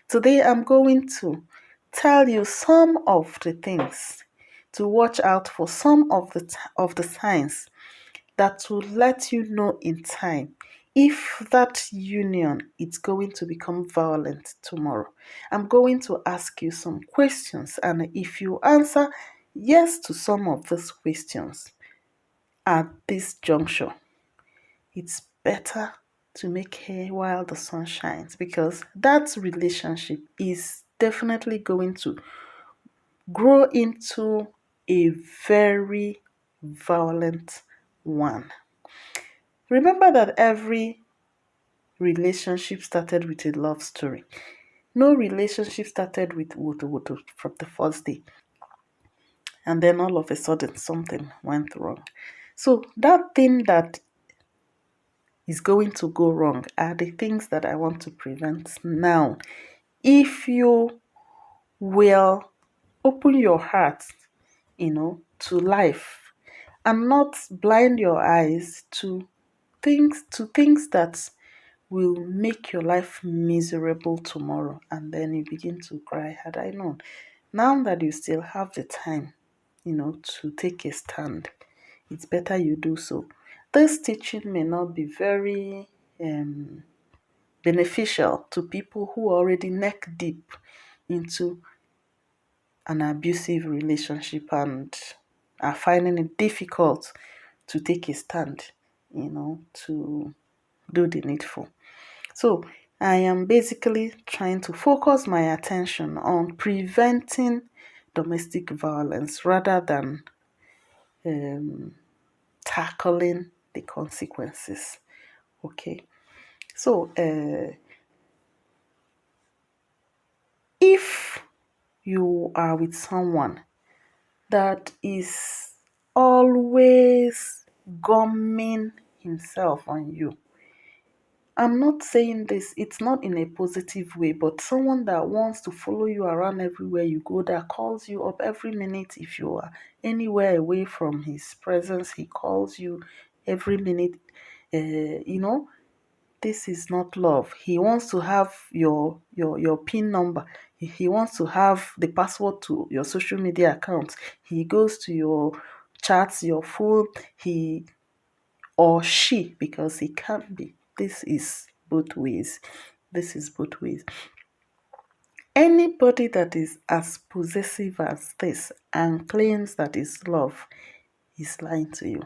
Today I'm going to tell you some of the things to watch out for, some of the signs that will let you know in time if that union is going to become violent tomorrow. I'm going to ask you some questions, and if you answer yes to some of these questions at this juncture, it's better to make hay while the sun shines, because that relationship is definitely going to grow into a very violent one. Remember that every relationship started with a love story. No relationship started with woto woto from the first day, and then all of a sudden something went wrong. So that thing that is going to go wrong are the things that I want to prevent now. If you will open your heart, to life, and not blind your eyes to things that will make your life miserable tomorrow, and then you begin to cry, had I known. Now that you still have the time, to take a stand, it's better you do so. This teaching may not be very beneficial to people who are already neck deep into an abusive relationship and are finding it difficult to take a stand, to do the needful. So, I am basically trying to focus my attention on preventing domestic violence rather than um, tackling the consequences. Okay, so if you are with someone that is always gumming himself on you, I'm not saying this, it's not in a positive way, but someone that wants to follow you around everywhere you go, that calls you up every minute if you are anywhere away from his presence, he calls you every minute. You know, this is not love. He wants to have your PIN number. He wants to have the password to your social media account. He goes to your chats, your phone. He or she, because it can't be. This is both ways. This is both ways. Anybody that is as possessive as this and claims that is love is lying to you.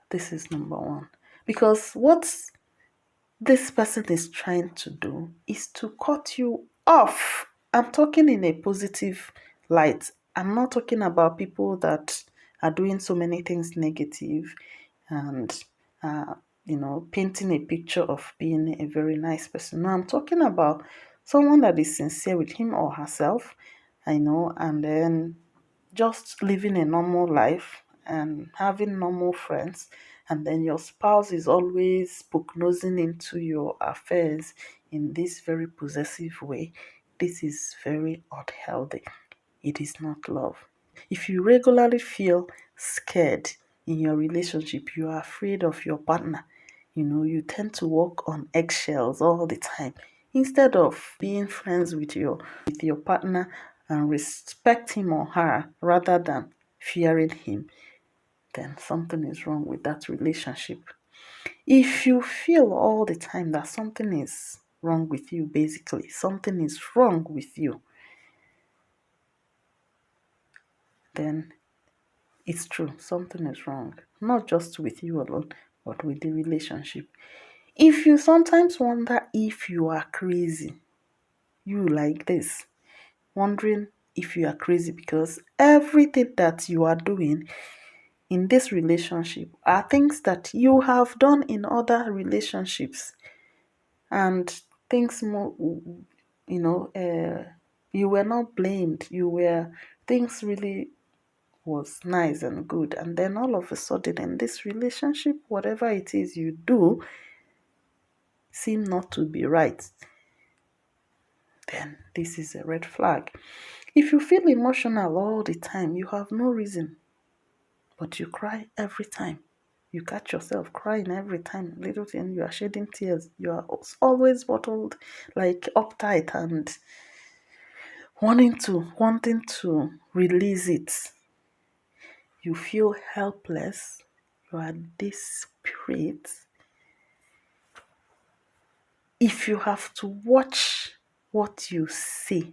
This is number one. Because what this person is trying to do is to cut you off. I'm talking in a positive light. I'm not talking about people that are doing so many things negative and painting a picture of being a very nice person. No, I'm talking about someone that is sincere with him or herself, and then just living a normal life and having normal friends, and then your spouse is always nosing into your affairs in this very possessive way. This is very unhealthy. It is not love. If you regularly feel scared in your relationship, you are afraid of your partner, you tend to walk on eggshells all the time. Instead of being friends with your partner and respect him or her rather than fearing him, then something is wrong with that relationship. If you feel all the time that something is wrong with you, basically, something is wrong with you, then it's true, something is wrong. Not just with you alone, but with the relationship. If you sometimes wonder if you are crazy, you like this, wondering if you are crazy because everything that you are doing in this relationship are things that you have done in other relationships, and things more, you were not blamed. Things really was nice and good, and then all of a sudden in this relationship, whatever it is you do seem not to be right, then this is a red flag. If you feel emotional all the time, you have no reason, but you cry every time You catch yourself crying every time, little thing, you are shedding tears. You are always bottled, like uptight and wanting to release it. You feel helpless. You are desperate. If you have to watch what you say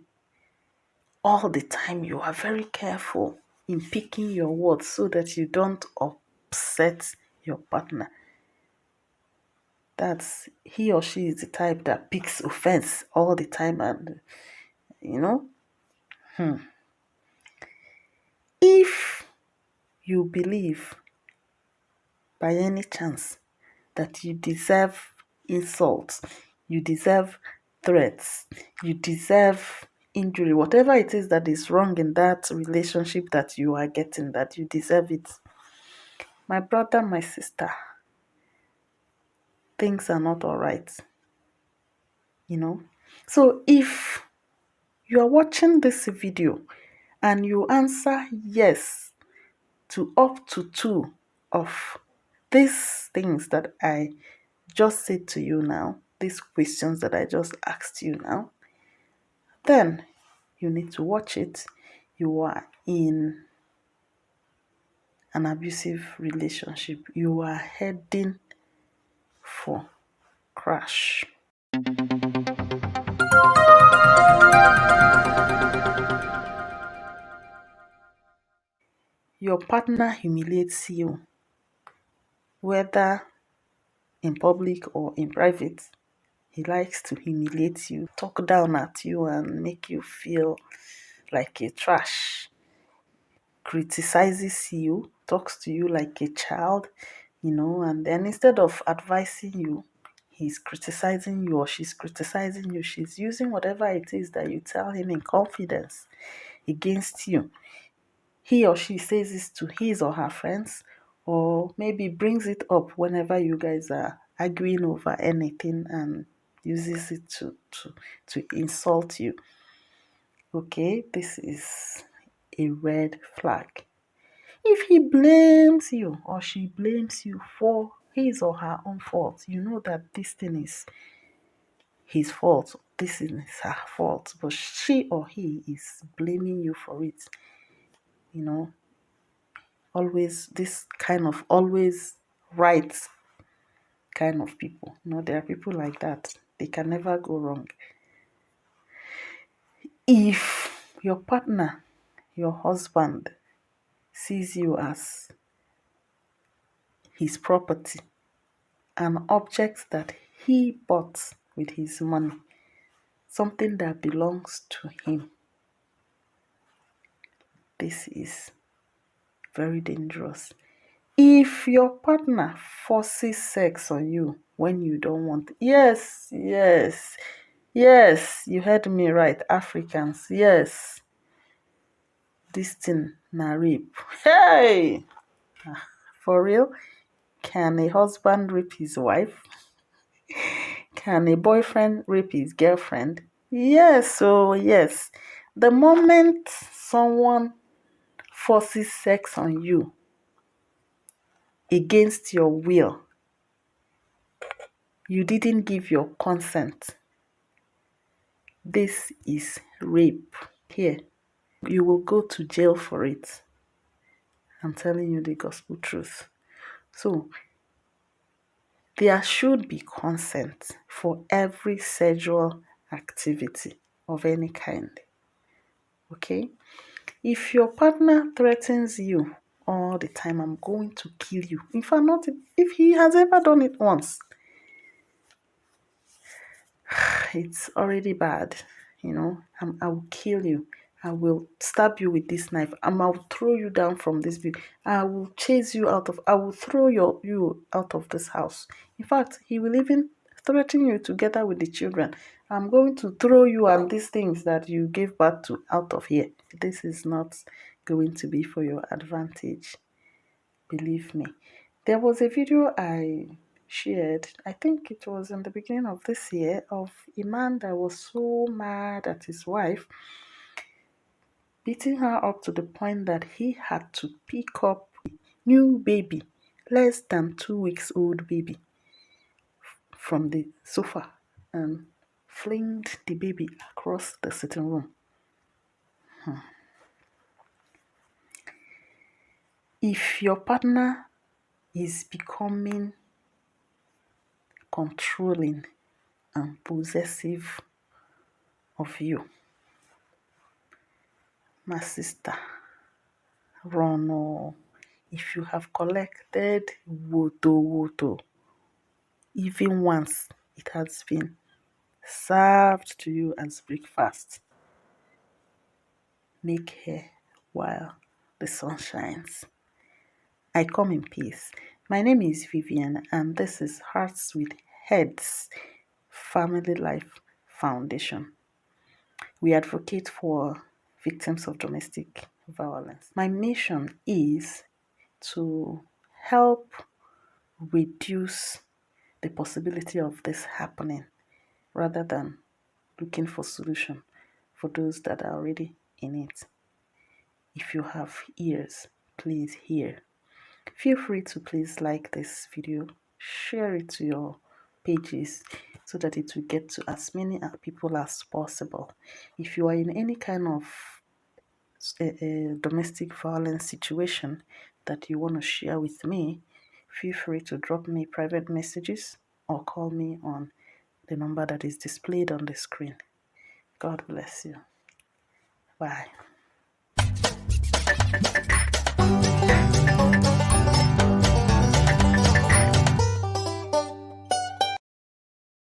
all the time, you are very careful in picking your words so that you don't upset your partner. That's he or she is the type that picks offense all the time, and you know, if you believe by any chance that you deserve insults, you deserve threats, you deserve injury, whatever it is that is wrong in that relationship that you are getting, that you deserve it. My brother, my sister, things are not all right, you know. So if you are watching this video and you answer yes to up to two of these things that I just said to you now, these questions that I just asked you now, then you need to watch it. You are in an abusive relationship. You are heading for crash. Your partner humiliates you, whether in public or in private. He likes to humiliate you, talk down at you, and make you feel like a trash. Criticizes you, talks to you like a child, and then instead of advising you, he's criticizing you or she's criticizing you. She's using whatever it is that you tell him in confidence against you. He or she says this to his or her friends, or maybe brings it up whenever you guys are arguing over anything and uses it to insult you. Okay, this is a red flag. If he blames you or she blames you for his or her own fault, you know that this thing is his fault, this is her fault, but she or he is blaming you for it. You know, always this kind of always right kind of people. There are people like that. They can never go wrong. If your partner, your husband, sees you as his property, an object that he bought with his money, something that belongs to him, this is very dangerous. If your partner forces sex on you when you don't want, yes, you heard me right, Africans, yes, this thing na rape. Hey, for real? Can a husband rape his wife? Can a boyfriend rape his girlfriend? Yes, so yes. The moment someone forces sex on you against your will, you didn't give your consent, this is rape. Here, you will go to jail for it. I'm telling you the gospel truth. So, there should be consent for every sexual activity of any kind. Okay? If your partner threatens you all the time, I'm going to kill you. If he has ever done it once, it's already bad. I will kill you. I will stab you with this knife. I will throw you down from this building. I will chase you out of. I will throw you out of this house. In fact, he will even threaten you together with the children. I'm going to throw you and these things that you gave birth to out of here. This is not going to be for your advantage. Believe me. There was a video I shared, I think it was in the beginning of this year, of a man that was so mad at his wife, beating her up to the point that he had to pick up a new baby less than 2 weeks old baby from the sofa and flinged the baby across the sitting room. If your partner is becoming controlling and possessive of you, my sister, run oh. If you have collected woto, even once it has been served to you as breakfast, make hay while the sun shines. I come in peace. My name is Vivian, and this is Hearts with Heads Family Life Foundation. We advocate for victims of domestic violence. My mission is to help reduce the possibility of this happening rather than looking for solution for those that are already in it. If you have ears, please hear. Feel free to please like this video, share it to your pages so that it will get to as many people as possible. If you are in any kind of domestic violence situation that you want to share with me, feel free to drop me private messages or call me on the number that is displayed on the screen. God bless you. Bye.